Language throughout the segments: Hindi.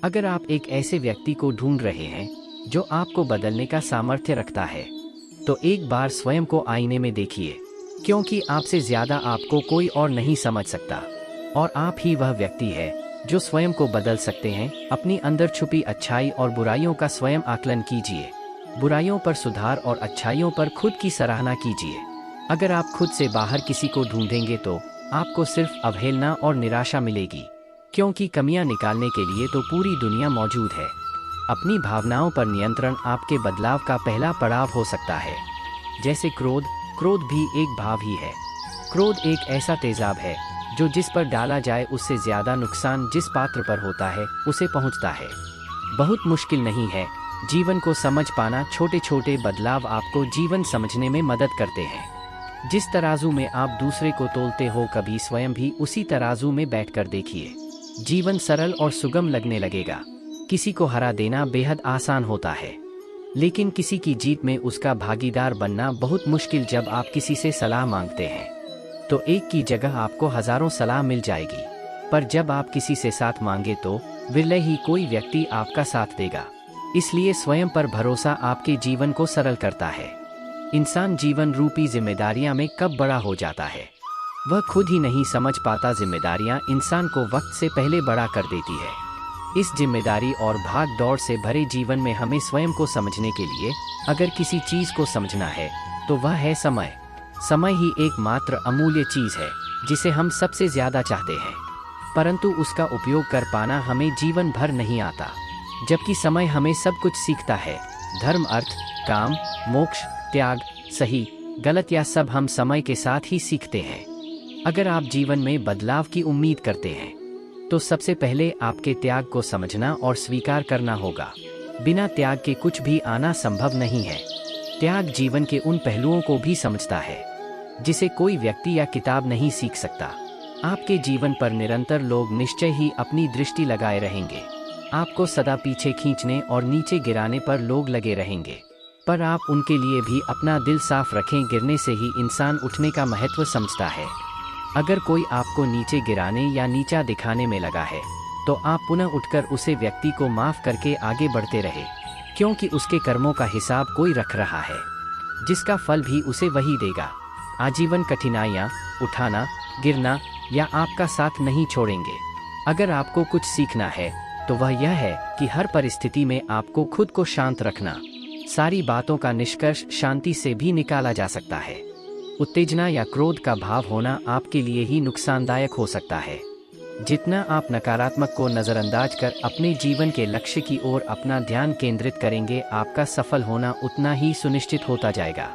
अगर आप एक ऐसे व्यक्ति को ढूंढ रहे हैं जो आपको बदलने का सामर्थ्य रखता है, तो एक बार स्वयं को आईने में देखिए, क्योंकि आपसे ज्यादा आपको कोई और नहीं समझ सकता। और आप ही वह व्यक्ति है जो स्वयं को बदल सकते हैं। अपनी अंदर छुपी अच्छाई और बुराइयों का स्वयं आकलन कीजिए। बुराइयों पर सुधार और अच्छाइयों पर खुद की सराहना कीजिए। अगर आप खुद से बाहर किसी को ढूंढेंगे तो आपको सिर्फ अवहेलना और निराशा मिलेगी, क्योंकि कमियां निकालने के लिए तो पूरी दुनिया मौजूद है। अपनी भावनाओं पर नियंत्रण आपके बदलाव का पहला पड़ाव हो सकता है। जैसे क्रोध, क्रोध भी एक भाव ही है। क्रोध एक ऐसा तेजाब है जो जिस पर डाला जाए उससे ज्यादा नुकसान जिस पात्र पर होता है उसे पहुंचता है। बहुत मुश्किल नहीं है जीवन को समझ पाना। छोटे छोटे बदलाव आपको जीवन समझने में मदद करते हैं। जिस तराजू में आप दूसरे को तोलते हो, कभी स्वयं भी उसी तराजू में बैठकर देखिए। जीवन सरल और सुगम लगने लगेगा। किसी को हरा देना बेहद आसान होता है, लेकिन किसी की जीत में उसका भागीदार बनना बहुत मुश्किल। जब आप किसी से सलाह मांगते हैं तो एक की जगह आपको हजारों सलाह मिल जाएगी, पर जब आप किसी से साथ मांगे तो विरले ही कोई व्यक्ति आपका साथ देगा। इसलिए स्वयं पर भरोसा आपके जीवन को सरल करता है। इंसान जीवन रूपी जिम्मेदारियां में कब बड़ा हो जाता है, वह खुद ही नहीं समझ पाता। जिम्मेदारियां इंसान को वक्त से पहले बड़ा कर देती है। इस जिम्मेदारी और भाग दौड़ से भरे जीवन में हमें स्वयं को समझने के लिए अगर किसी चीज को समझना है तो वह है समय। समय ही एकमात्र अमूल्य चीज है जिसे हम सबसे ज्यादा चाहते हैं, परंतु उसका उपयोग कर पाना हमें जीवन भर नहीं आता। जबकि समय हमें सब कुछ सीखता है। धर्म, अर्थ, काम, मोक्ष, त्याग, सही, गलत, या सब हम समय के साथ ही सीखते हैं। अगर आप जीवन में बदलाव की उम्मीद करते हैं तो सबसे पहले आपके त्याग को समझना और स्वीकार करना होगा। बिना त्याग के कुछ भी आना संभव नहीं है। त्याग जीवन के उन पहलुओं को भी समझता है जिसे कोई व्यक्ति या किताब नहीं सीख सकता। आपके जीवन पर निरंतर लोग निश्चय ही अपनी दृष्टि लगाए रहेंगे। आपको सदा पीछे खींचने और नीचे गिराने पर लोग लगे रहेंगे, पर आप उनके लिए भी अपना दिल साफ रखें। गिरने से ही इंसान उठने का महत्व समझता है। अगर कोई आपको नीचे गिराने या नीचा दिखाने में लगा है तो आप पुनः उठकर उसे व्यक्ति को माफ करके आगे बढ़ते रहे, क्योंकि उसके कर्मों का हिसाब कोई रख रहा है, जिसका फल भी उसे वही देगा। आजीवन कठिनाइयाँ उठाना, गिरना या आपका साथ नहीं छोड़ेंगे। अगर आपको कुछ सीखना है तो वह यह है कि हर परिस्थिति में आपको खुद को शांत रखना। सारी बातों का निष्कर्ष शांति से भी निकाला जा सकता है। उत्तेजना या क्रोध का भाव होना आपके लिए ही नुकसानदायक हो सकता है। जितना आप नकारात्मक को नज़रअंदाज कर अपने जीवन के लक्ष्य की ओर अपना ध्यान केंद्रित करेंगे, आपका सफल होना उतना ही सुनिश्चित होता जाएगा।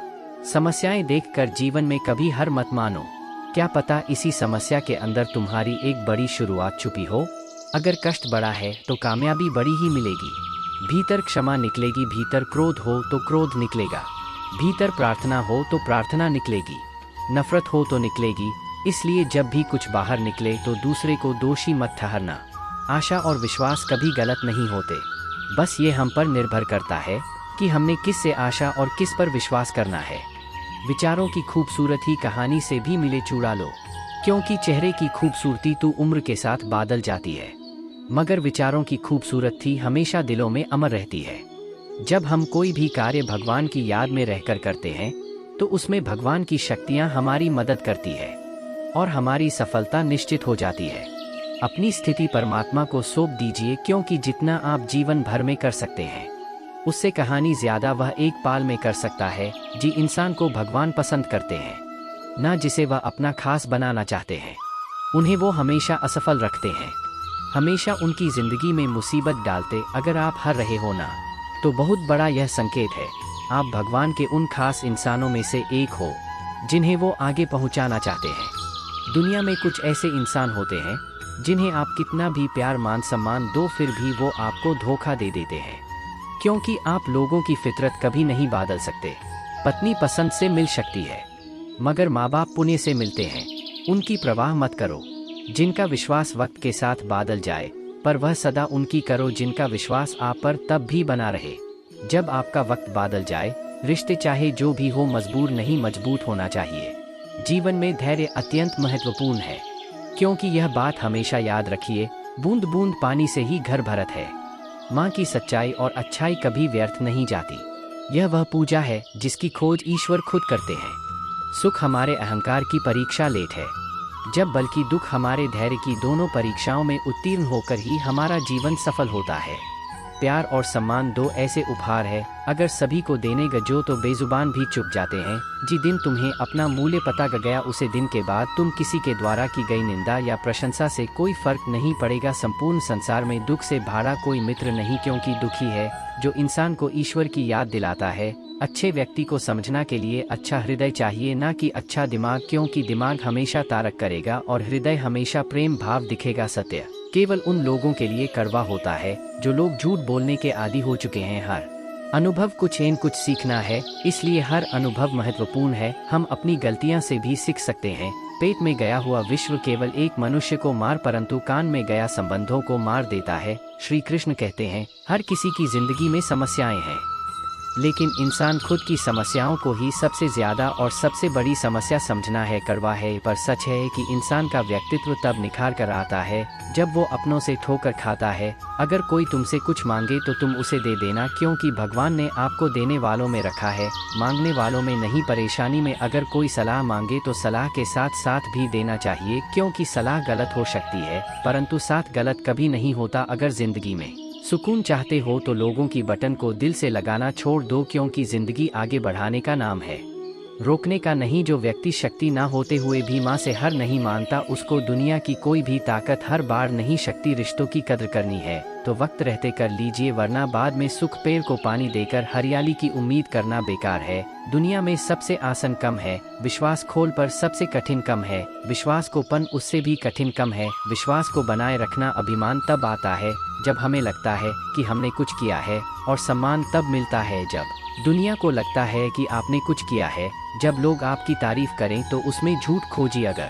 समस्याएं देखकर जीवन में कभी हार मत मानो। क्या पता इसी समस्या के अंदर तुम्हारी एक बड़ी शुरुआत छुपी हो। अगर कष्ट बड़ा है तो कामयाबी बड़ी ही मिलेगी। भीतर क्षमा निकलेगी, भीतर क्रोध हो तो क्रोध निकलेगा, भीतर प्रार्थना हो तो प्रार्थना निकलेगी, नफरत हो तो निकलेगी। इसलिए जब भी कुछ बाहर निकले तो दूसरे को दोषी मत ठहरना। आशा और विश्वास कभी गलत नहीं होते, बस ये हम पर निर्भर करता है कि हमने किस से आशा और किस पर विश्वास करना है। विचारों की खूबसूरती कहानी से भी मिले चुरा लो, क्योंकि चेहरे की खूबसूरती तो उम्र के साथ बादल जाती है, मगर विचारों की खूबसूरती हमेशा दिलों में अमर रहती है। जब हम कोई भी कार्य भगवान की याद में रहकर करते हैं तो उसमें भगवान की शक्तियाँ हमारी मदद करती है और हमारी सफलता निश्चित हो जाती है। अपनी स्थिति परमात्मा को सौंप दीजिए, क्योंकि जितना आप जीवन भर में कर सकते हैं उससे कहानी ज्यादा वह एक पाल में कर सकता है। जी इंसान को भगवान पसंद करते हैं, ना जिसे वह अपना खास बनाना चाहते हैं। उन्हें वो हमेशा असफल रखते हैं, हमेशा उनकी जिंदगी में मुसीबत डालते। अगर आप हार रहे हो ना, तो बहुत बड़ा यह संकेत है आप भगवान के उन खास इंसानों में से एक हो जिन्हें वो आगे पहुंचाना चाहते हैं। दुनिया में कुछ ऐसे इंसान होते हैं जिन्हें आप कितना भी प्यार मान सम्मान दो फिर भी वो आपको धोखा दे देते हैं, क्योंकि आप लोगों की फितरत कभी नहीं बदल सकते। पत्नी पसंद से मिल सकती है, मगर माँ बाप पुण्य से मिलते हैं। उनकी परवाह मत करो जिनका विश्वास वक्त के साथ बादल जाए, पर वह सदा उनकी करो जिनका विश्वास आप पर तब भी बना रहे जब आपका वक्त बादल जाए। रिश्ते चाहे जो भी हो मजबूर नहीं, मजबूत होना चाहिए। जीवन में धैर्य अत्यंत महत्वपूर्ण है, क्योंकि यह बात हमेशा याद रखिए, बूंद बूंद पानी से ही घर भरत है। माँ की सच्चाई और अच्छाई कभी व्यर्थ नहीं जाती। यह वह पूजा है जिसकी खोज ईश्वर खुद करते हैं। सुख हमारे अहंकार की परीक्षा लेट है, जब बल्कि दुख हमारे धैर्य की दोनों परीक्षाओं में उत्तीर्ण होकर ही हमारा जीवन सफल होता है। प्यार और सम्मान दो ऐसे उपहार है, अगर सभी को देने गजो तो बेजुबान भी चुप जाते हैं। जिस दिन तुम्हें अपना मूल्य पता गया उसे दिन के बाद तुम किसी के द्वारा की गई निंदा या प्रशंसा से कोई फर्क नहीं पड़ेगा। संपूर्ण संसार में दुख से भाड़ा कोई मित्र नहीं, क्योंकि दुखी है जो इंसान को ईश्वर की याद दिलाता है। अच्छे व्यक्ति को समझना के लिए अच्छा हृदय चाहिए, ना कि अच्छा दिमाग, क्योंकि दिमाग हमेशा तारक करेगा और हृदय हमेशा प्रेम भाव दिखेगा। सत्य केवल उन लोगों के लिए कड़वा होता है जो लोग झूठ बोलने के आदी हो चुके हैं। हर अनुभव कुछ सीखना है, इसलिए हर अनुभव महत्वपूर्ण है। हम अपनी गलतियां से भी सीख सकते हैं। पेट में गया हुआ विश्व केवल एक मनुष्य को मार परंतु कान में गया संबंधों को मार देता है। श्री कृष्ण कहते हैं, हर किसी की जिंदगी में समस्याएं हैं, लेकिन इंसान खुद की समस्याओं को ही सबसे ज्यादा और सबसे बड़ी समस्या समझना है। कड़वा है पर सच है कि इंसान का व्यक्तित्व तब निखार कर आता है जब वो अपनों से ठोकर खाता है। अगर कोई तुमसे कुछ मांगे तो तुम उसे दे देना, क्योंकि भगवान ने आपको देने वालों में रखा है, मांगने वालों में नहीं। परेशानी में अगर कोई सलाह मांगे तो सलाह के साथ साथ भी देना चाहिए, क्योंकि सलाह गलत हो सकती है परंतु साथ गलत कभी नहीं होता। अगर जिंदगी में सुकून चाहते हो तो लोगों की बटन को दिल से लगाना छोड़ दो, क्योंकि जिंदगी आगे बढ़ाने का नाम है, रोकने का नहीं। जो व्यक्ति शक्ति ना होते हुए भी माँ से हार नहीं मानता, उसको दुनिया की कोई भी ताकत हर बार नहीं सकती। रिश्तों की कद्र करनी है तो वक्त रहते कर लीजिए, वरना बाद में सुख। पेड़ को पानी देकर हरियाली की उम्मीद करना बेकार है। दुनिया में सबसे आसान कम है, विश्वास खोल पर सबसे कठिन कम है। विश्वास को पन उससे भी कठिन कम है। विश्वास को बनाए रखना अभिमान तब आता है जब हमें लगता है कि हमने कुछ किया है, और सम्मान तब मिलता है जब दुनिया को लगता है कि आपने कुछ किया है। जब लोग आपकी तारीफ करें तो उसमें झूठ खोजिए, अगर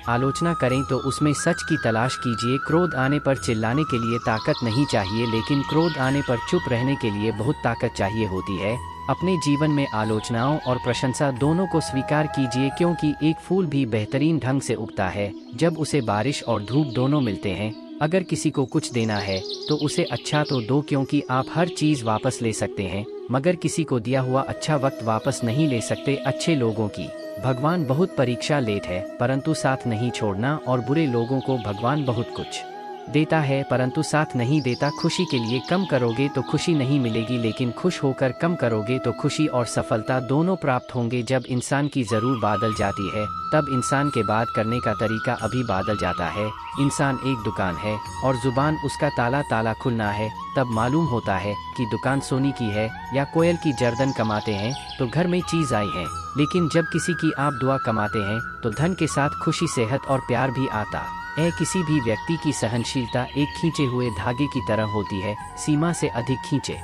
आलोचना करें तो उसमें सच की तलाश कीजिए। क्रोध आने पर चिल्लाने के लिए ताकत नहीं चाहिए, लेकिन क्रोध आने पर चुप रहने के लिए बहुत ताकत चाहिए होती है। अपने जीवन में आलोचनाओं और प्रशंसा दोनों को स्वीकार कीजिए, क्योंकि एक फूल भी बेहतरीन ढंग से उगता है जब उसे बारिश और धूप दोनों मिलते हैं। अगर किसी को कुछ देना है तो उसे अच्छा तो दो, क्योंकि आप हर चीज़ वापस ले सकते हैं, मगर किसी को दिया हुआ अच्छा वक्त वापस नहीं ले सकते। अच्छे लोगों की भगवान बहुत परीक्षा लेत है परंतु साथ नहीं छोड़ना, और बुरे लोगों को भगवान बहुत कुछ देता है परंतु साथ नहीं देता। खुशी के लिए कम करोगे तो खुशी नहीं मिलेगी, लेकिन खुश होकर कम करोगे तो खुशी और सफलता दोनों प्राप्त होंगे। जब इंसान की जरूर बदल जाती है तब इंसान के बात करने का तरीका अभी बदल जाता है। इंसान एक दुकान है और जुबान उसका ताला खुलना है, तब मालूम होता है कि दुकान सोने की है या कोयल की गर्दन कमाते हैं तो घर में चीज आई है। लेकिन जब किसी की आप दुआ कमाते हैं तो धन के साथ खुशी, सेहत और प्यार भी आता है। किसी भी व्यक्ति की सहनशीलता एक खींचे हुए धागे की तरह होती है, सीमा से अधिक खींचे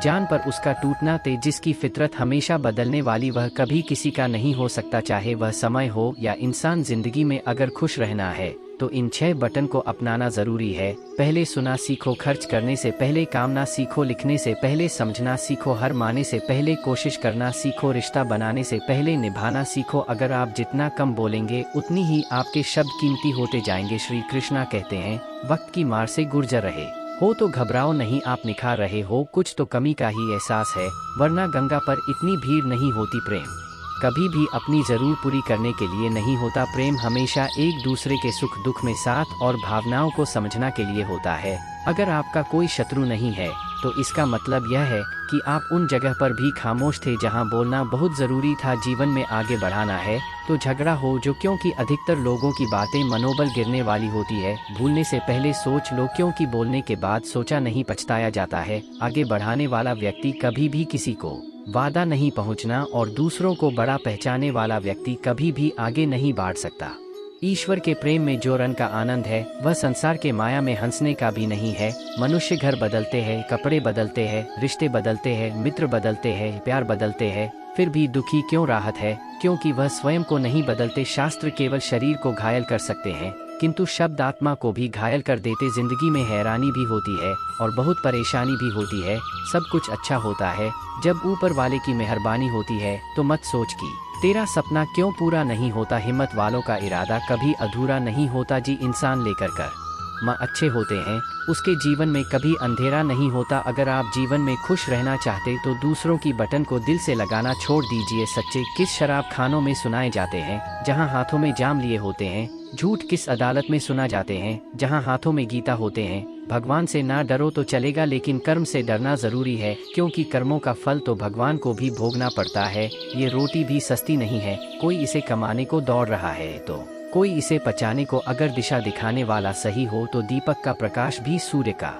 जान पर उसका टूटना ते। जिसकी फितरत हमेशा बदलने वाली वह कभी किसी का नहीं हो सकता, चाहे वह समय हो या इंसान। जिंदगी में अगर खुश रहना है तो इन 6 बटन को अपनाना जरूरी है। पहले सुना सीखो, खर्च करने से पहले कामना सीखो, लिखने से पहले समझना सीखो, हर माने से पहले कोशिश करना सीखो, रिश्ता बनाने से पहले निभाना सीखो। अगर आप जितना कम बोलेंगे उतनी ही आपके शब्द कीमती होते जाएंगे। श्री कृष्णा कहते हैं, वक्त की मार से गुजर रहे हो तो घबराओ नहीं, आप निखार रहे हो, कुछ तो कमी का ही एहसास है, वरना गंगा पर इतनी भीड़ नहीं होती। प्रेम कभी भी अपनी जरूर पूरी करने के लिए नहीं होता, प्रेम हमेशा एक दूसरे के सुख दुख में साथ और भावनाओं को समझना के लिए होता है। अगर आपका कोई शत्रु नहीं है तो इसका मतलब यह है कि आप उन जगह पर भी खामोश थे जहां बोलना बहुत जरूरी था। जीवन में आगे बढ़ाना है तो झगड़ा हो जो, क्योंकि अधिकतर लोगों की बातें मनोबल गिरने वाली होती है। भूलने से पहले सोच लो, क्योंकि बोलने के बाद सोचा नहीं पछताया जाता है। आगे बढ़ाने वाला व्यक्ति कभी भी किसी को वादा नहीं पहुंचना, और दूसरों को बड़ा पहचाने वाला व्यक्ति कभी भी आगे नहीं बढ़ सकता। ईश्वर के प्रेम में जो रंग का आनंद है वह संसार के माया में हंसने का भी नहीं है। मनुष्य घर बदलते हैं, कपड़े बदलते हैं, रिश्ते बदलते हैं, मित्र बदलते हैं, प्यार बदलते हैं, फिर भी दुखी क्यों राहत है? क्योंकि वह स्वयं को नहीं बदलते। शास्त्र केवल शरीर को घायल कर सकते हैं किंतु शब्द आत्मा को भी घायल कर देते। जिंदगी में हैरानी भी होती है और बहुत परेशानी भी होती है। सब कुछ अच्छा होता है जब ऊपर वाले की मेहरबानी होती है। तो मत सोच कि तेरा सपना क्यों पूरा नहीं होता। हिम्मत वालों का इरादा कभी अधूरा नहीं होता। जी इंसान लेकर कर माँ अच्छे होते हैं, उसके जीवन में कभी अंधेरा नहीं होता। अगर आप जीवन में खुश रहना चाहते तो दूसरों की बटन को दिल से लगाना छोड़ दीजिए। सच्चे किस शराब खानों में सुनाए जाते हैं जहां हाथों में जाम लिए होते हैं। झूठ किस अदालत में सुना जाते हैं जहां हाथों में गीता होते हैं। भगवान से ना डरो तो चलेगा, लेकिन कर्म से डरना जरूरी है, क्योंकि कर्मों का फल तो भगवान को भी भोगना पड़ता है। ये रोटी भी सस्ती नहीं है, कोई इसे कमाने को दौड़ रहा है तो कोई इसे पचाने को। अगर दिशा दिखाने वाला सही हो तो दीपक का प्रकाश भी सूर्य का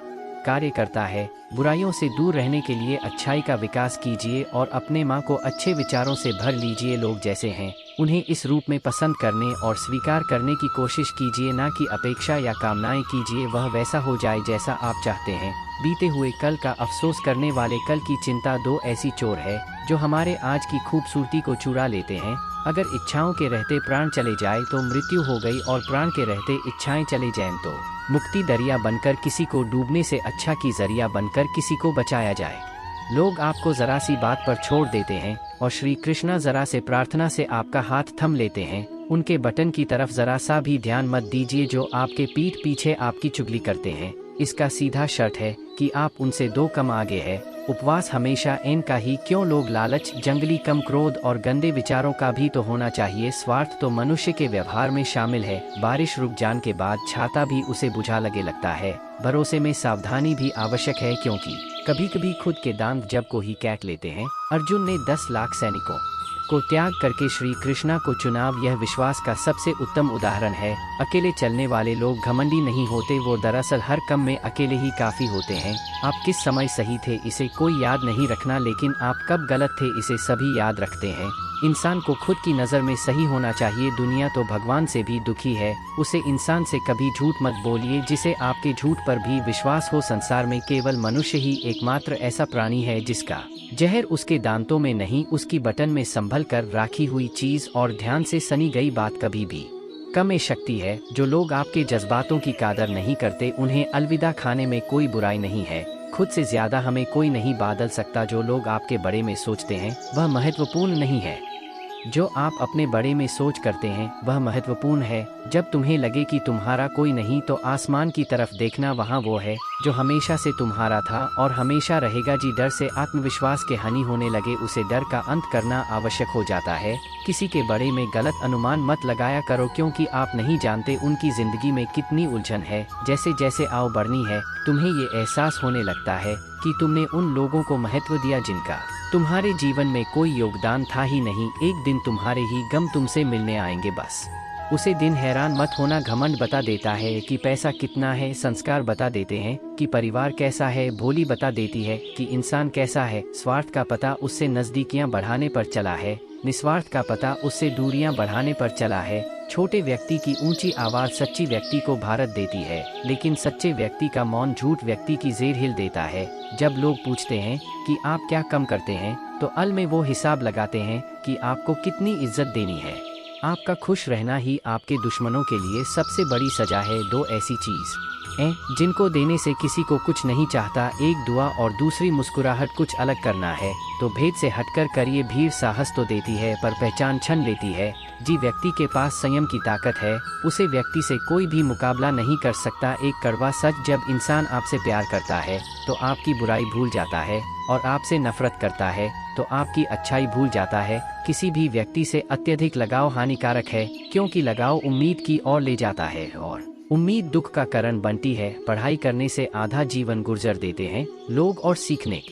कार्य करता है। बुराइयों से दूर रहने के लिए अच्छाई का विकास कीजिए और अपने माँ को अच्छे विचारों से भर लीजिए। लोग जैसे हैं उन्हें इस रूप में पसंद करने और स्वीकार करने की कोशिश कीजिए, ना कि अपेक्षा या कामनाएं कीजिए वह वैसा हो जाए जैसा आप चाहते हैं। बीते हुए कल का अफसोस करने वाले कल की चिंता दो ऐसी चोर है जो हमारे आज की खूबसूरती को चुरा लेते हैं। अगर इच्छाओं के रहते प्राण चले जाए तो मृत्यु हो गई, और प्राण के रहते इच्छाएं चले जाएं तो मुक्ति। दरिया बनकर किसी को डूबने से अच्छा कि जरिया बनकर किसी को बचाया जाए। लोग आपको जरा सी बात पर छोड़ देते हैं और श्री कृष्णा जरा से प्रार्थना से आपका हाथ थम लेते हैं। उनके बटन की तरफ जरा सा भी ध्यान मत दीजिए जो आपके पीठ पीछे आपकी चुगली करते हैं। इसका सीधा शर्त है कि आप उनसे दो कम आगे है। उपवास हमेशा इनका ही क्यों? लोग लालच, जंगली कम, क्रोध और गंदे विचारों का भी तो होना चाहिए। स्वार्थ तो मनुष्य के व्यवहार में शामिल है। बारिश रुक जाने के बाद छाता भी उसे बुझा लगे लगता है। भरोसे में सावधानी भी आवश्यक है, क्योंकि कभी कभी खुद के दांत जब को ही कैट लेते हैं। अर्जुन ने 10 लाख सैनिकों को त्याग करके श्री कृष्णा को चुनाव, यह विश्वास का सबसे उत्तम उदाहरण है। अकेले चलने वाले लोग घमंडी नहीं होते, वो दरअसल हर काम में अकेले ही काफी होते हैं। आप किस समय सही थे इसे कोई याद नहीं रखना, लेकिन आप कब गलत थे इसे सभी याद रखते हैं। इंसान को खुद की नज़र में सही होना चाहिए। दुनिया तो भगवान से भी दुखी है, उसे इंसान से कभी झूठ मत बोलिए जिसे आपके झूठ पर भी विश्वास हो। संसार में केवल मनुष्य ही एकमात्र ऐसा प्राणी है जिसका जहर उसके दांतों में नहीं, उसकी बटन में संभल कर राखी हुई चीज और ध्यान से सनी गई बात कभी भी कम शक्ति है। जो लोग आपके जज्बातों की कदर नहीं करते उन्हें अलविदा खाने में कोई बुराई नहीं है। खुद से ज्यादा हमें कोई नहीं बदल सकता। जो लोग आपके बारे में सोचते हैं वह महत्वपूर्ण नहीं है, जो आप अपने बारे में सोच करते हैं वह महत्वपूर्ण है। जब तुम्हें लगे कि तुम्हारा कोई नहीं तो आसमान की तरफ देखना, वहाँ वो है जो हमेशा से तुम्हारा था और हमेशा रहेगा। जी डर से आत्मविश्वास के हानि होने लगे, उसे डर का अंत करना आवश्यक हो जाता है। किसी के बारे में गलत अनुमान मत लगाया करो, क्योंकि आप नहीं जानते उनकी जिंदगी में कितनी उलझन है। जैसे जैसे आओ बढ़नी है तुम्हें ये एहसास होने लगता है कि तुमने उन लोगों को महत्व दिया जिनका तुम्हारे जीवन में कोई योगदान था ही नहीं। एक दिन तुम्हारे ही गम तुमसे मिलने आएंगे, बस उसे दिन हैरान मत होना। घमंड बता देता है कि पैसा कितना है, संस्कार बता देते हैं कि परिवार कैसा है, भोली बता देती है कि इंसान कैसा है। स्वार्थ का पता उससे नजदीकियां बढ़ाने पर चला है, निस्वार्थ का पता उससे दूरियां बढ़ाने पर चला है। छोटे व्यक्ति की ऊंची आवाज सच्ची व्यक्ति को भारत देती है, लेकिन सच्चे व्यक्ति का मौन झूठ व्यक्ति की जेर हिल देता है। जब लोग पूछते हैं कि आप क्या कम करते हैं तो अल में वो हिसाब लगाते हैं कि आपको कितनी इज्जत देनी है। आपका खुश रहना ही आपके दुश्मनों के लिए सबसे बड़ी सजा है। दो ऐसी चीज जिनको देने से किसी को कुछ नहीं चाहता, एक दुआ और दूसरी मुस्कुराहट। कुछ अलग करना है तो भेद से हटकर करिए। भीड़ साहस तो देती है पर पहचान छन लेती है। जी व्यक्ति के पास संयम की ताकत है उसे व्यक्ति से कोई भी मुकाबला नहीं कर सकता। एक कड़वा सच, जब इंसान आपसे प्यार करता है तो आपकी बुराई भूल जाता है, और आपसे नफरत करता है तो आपकी अच्छाई भूल जाता है। किसी भी व्यक्ति से अत्यधिक लगाव हानिकारक है, क्योंकि लगाव उम्मीद की ओर ले जाता है और उम्मीद दुख का कारण बनती है। पढ़ाई करने से आधा जीवन गुजर देते हैं लोग और सीखने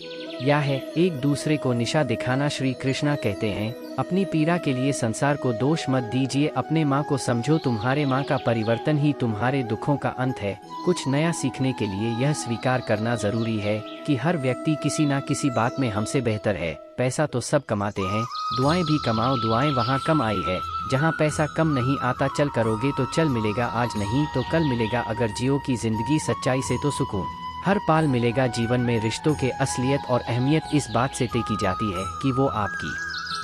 या है एक दूसरे को निशा दिखाना। श्री कृष्णा कहते हैं अपनी पीड़ा के लिए संसार को दोष मत दीजिए, अपने माँ को समझो। तुम्हारे माँ का परिवर्तन ही तुम्हारे दुखों का अंत है। कुछ नया सीखने के लिए यह स्वीकार करना जरूरी है कि हर व्यक्ति किसी ना किसी बात में हमसे बेहतर है। पैसा तो सब कमाते हैं, दुआएं भी कमाओ। दुआएं वहाँ कम आई है जहाँ पैसा कम नहीं आता। चल करोगे तो चल मिलेगा, आज नहीं तो कल मिलेगा। अगर जियो की जिंदगी सच्चाई से तो सुकून हर पाल मिलेगा। जीवन में रिश्तों के असलियत और अहमियत इस बात से तय की जाती है कि वो आपकी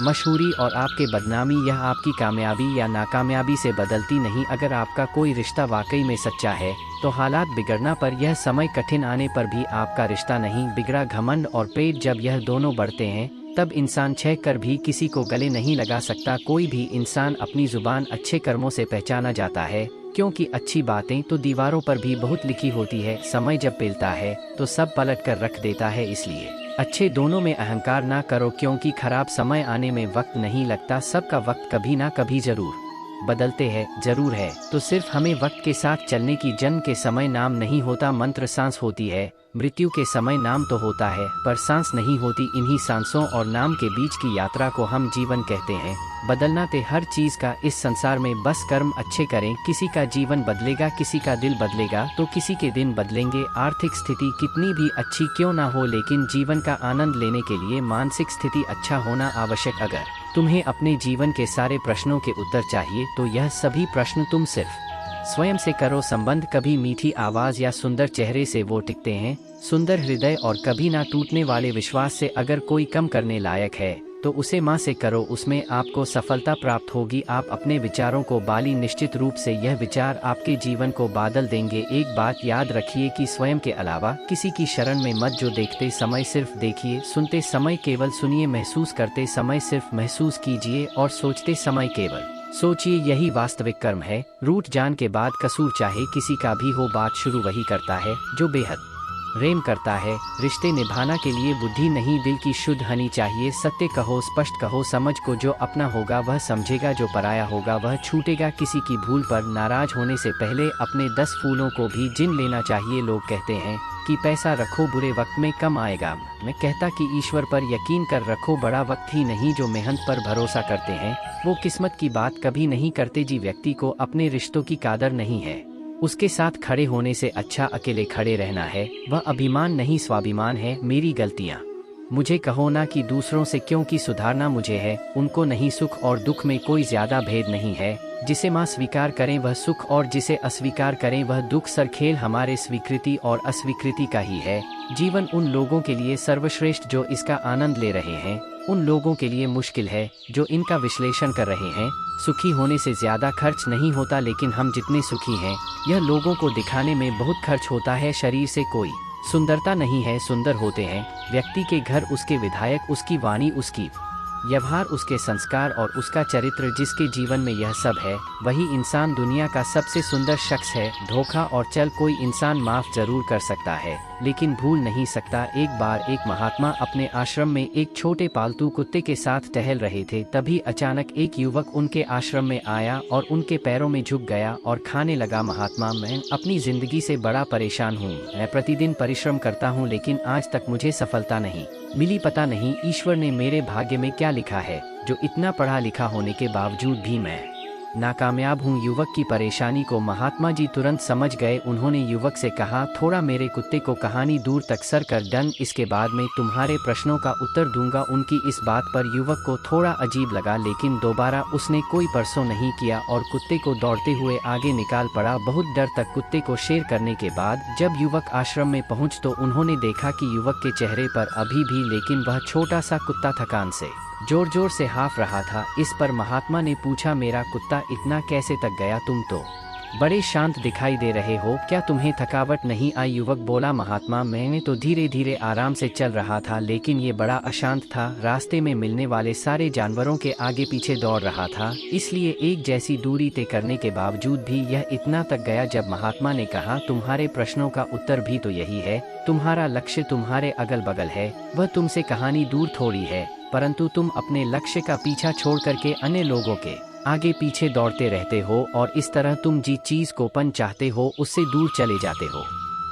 मशहूरी और आपके बदनामी, यह आपकी कामयाबी या नाकामयाबी से बदलती नहीं। अगर आपका कोई रिश्ता वाकई में सच्चा है तो हालात बिगड़ना पर यह समय कठिन आने पर भी आपका रिश्ता नहीं बिगड़ा। घमंड और पेट, जब यह दोनों बढ़ते हैं तब इंसान छह कर भी किसी को गले नहीं लगा सकता। कोई भी इंसान अपनी जुबान अच्छे कर्मों से पहचाना जाता है, क्योंकि अच्छी बातें तो दीवारों पर भी बहुत लिखी होती है। समय जब पेलता है तो सब पलट कर रख देता है। इसलिए अच्छे दोनों में अहंकार ना करो, क्योंकि खराब समय आने में वक्त नहीं लगता। सबका वक्त कभी ना कभी जरूर बदलते हैं, जरूर है। तो सिर्फ हमें वक्त के साथ चलने की। जन्म के समय नाम नहीं होता, मंत्र सांस होती है। मृत्यु के समय नाम तो होता है, पर सांस नहीं होती। इन्हीं सांसों और नाम के बीच की यात्रा को हम जीवन कहते हैं। बदलना ते हर चीज का इस संसार में, बस कर्म अच्छे करें। किसी का जीवन बदलेगा, किसी का दिल बदलेगा, तो किसी के दिन बदलेंगे। आर्थिक स्थिति कितनी भी अच्छी क्यों ना हो, लेकिन जीवन का आनंद लेने के लिए मानसिक स्थिति अच्छा होना आवश्यक। अगर तुम्हें अपने जीवन के सारे प्रश्नों के उत्तर चाहिए, तो यह सभी प्रश्न तुम सिर्फ स्वयं से करो। संबंध कभी मीठी आवाज या सुंदर चेहरे से वो टिकते हैं, सुंदर हृदय और कभी ना टूटने वाले विश्वास से। अगर कोई कम करने लायक है तो उसे माँ से करो, उसमें आपको सफलता प्राप्त होगी। आप अपने विचारों को बाली, निश्चित रूप से यह विचार आपके जीवन को बादल देंगे। एक बात याद रखिए कि स्वयं के अलावा किसी की शरण में मत। जो देखते समय सिर्फ देखिए, सुनते समय केवल सुनिए, महसूस करते समय सिर्फ महसूस कीजिए और सोचते समय केवल सोचिए। यही वास्तविक कर्म है। रूठ जान के बाद कसूर चाहे किसी का भी हो, बात शुरू वही करता है जो बेहद प्रेम करता है। रिश्ते निभाना के लिए बुद्धि नहीं, दिल की शुद्ध हनी चाहिए। सत्य कहो, स्पष्ट कहो, समझ को। जो अपना होगा वह समझेगा, जो पराया होगा वह छूटेगा। किसी की भूल पर नाराज होने से पहले अपने 10 फूलों को भी जिन लेना चाहिए। लोग कहते हैं कि पैसा रखो, बुरे वक्त में कम आएगा। मैं कहता कि ईश्वर पर यकीन कर रखो, बड़ा वक्त ही नहीं। जो मेहनत पर भरोसा करते हैं वो किस्मत की बात कभी नहीं करते। जी व्यक्ति को अपने रिश्तों की कादर नहीं है, उसके साथ खड़े होने से अच्छा अकेले खड़े रहना है। वह अभिमान नहीं, स्वाभिमान है। मेरी गलतियाँ मुझे कहो ना कि दूसरों से, क्योंकि सुधारना मुझे है, उनको नहीं। सुख और दुख में कोई ज्यादा भेद नहीं है। जिसे माँ स्वीकार करें वह सुख, और जिसे अस्वीकार करें वह दुख। सरखेल हमारे स्वीकृति और अस्वीकृति का ही है। जीवन उन लोगों के लिए सर्वश्रेष्ठ जो इसका आनंद ले रहे हैं, उन लोगों के लिए मुश्किल है जो इनका विश्लेषण कर रहे हैं। सुखी होने से ज्यादा खर्च नहीं होता, लेकिन हम जितने सुखी हैं यह लोगों को दिखाने में बहुत खर्च होता है। शरीर से कोई सुंदरता नहीं है, सुंदर होते हैं व्यक्ति के घर, उसके विधायक, उसकी वाणी, उसकी व्यवहार, उसके संस्कार और उसका चरित्र। जिसके जीवन में यह सब है वही इंसान दुनिया का सबसे सुंदर शख्स है। धोखा और चल कोई इंसान माफ जरूर कर सकता है, लेकिन भूल नहीं सकता। एक बार एक महात्मा अपने आश्रम में एक छोटे पालतू कुत्ते के साथ टहल रहे थे। तभी अचानक एक युवक उनके आश्रम में आया और उनके पैरों में झुक गया और खाने लगा। महात्मा, मैं अपनी जिंदगी से बड़ा परेशान हूँ। मैं प्रतिदिन परिश्रम करता हूँ, लेकिन आज तक मुझे सफलता नहीं मिली। पता नहीं ईश्वर ने मेरे भाग्य में क्या लिखा है, जो इतना पढ़ा लिखा होने के बावजूद भी मैं नाकामयाब हूँ। युवक की परेशानी को महात्मा जी तुरंत समझ गए। उन्होंने युवक से कहा, थोड़ा मेरे कुत्ते को कहानी दूर तक सर कर डन, इसके बाद मैं तुम्हारे प्रश्नों का उत्तर दूंगा। उनकी इस बात पर युवक को थोड़ा अजीब लगा, लेकिन दोबारा उसने कोई परसों नहीं किया और कुत्ते को दौड़ते हुए आगे निकाल पड़ा। बहुत डर तक कुत्ते को शेर करने के बाद जब युवक आश्रम में पहुँच तो उन्होंने देखा कि युवक के चेहरे पर अभी भी, लेकिन वह छोटा सा कुत्ता थकान से जोर जोर से हाँफ रहा था। इस पर महात्मा ने पूछा, मेरा कुत्ता इतना कैसे थक गया? तुम तो बड़े शांत दिखाई दे रहे हो, क्या तुम्हें थकावट नहीं आई? युवक बोला, महात्मा, मैंने तो धीरे धीरे आराम से चल रहा था, लेकिन ये बड़ा अशांत था। रास्ते में मिलने वाले सारे जानवरों के आगे पीछे दौड़ रहा था, इसलिए एक जैसी दूरी तय करने के बावजूद भी यह इतना थक गया। जब महात्मा ने कहा, तुम्हारे प्रश्नों का उत्तर भी तो यही है, तुम्हारा लक्ष्य तुम्हारे अगल बगल है, वह तुमसे कहानी दूर थोड़ी है, परंतु तुम अपने लक्ष्य का पीछा छोड़ करके अन्य लोगों के आगे पीछे दौड़ते रहते हो, और इस तरह तुम जिस चीज को पन चाहते हो उससे दूर चले जाते हो।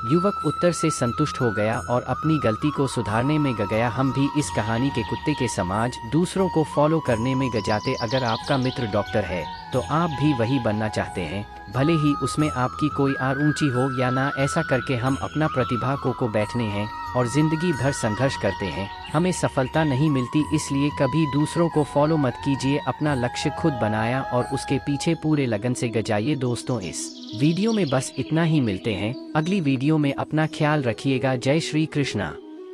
युवक उत्तर से संतुष्ट हो गया और अपनी गलती को सुधारने में गया। हम भी इस कहानी के कुत्ते के समाज दूसरों को फॉलो करने में जाते। अगर आपका मित्र डॉक्टर है तो आप भी वही बनना चाहते हैं, भले ही उसमें आपकी कोई आर ऊंची हो या ना। ऐसा करके हम अपना प्रतिभा को बैठने हैं और जिंदगी भर संघर्ष करते हैं, हमें सफलता नहीं मिलती। इसलिए कभी दूसरों को फॉलो मत कीजिए, अपना लक्ष्य खुद बनाया और उसके पीछे पूरे लगन से जाइए। दोस्तों, इस वीडियो में बस इतना ही। मिलते हैं अगली वीडियो में। अपना ख्याल रखिएगा। जय श्री कृष्णा।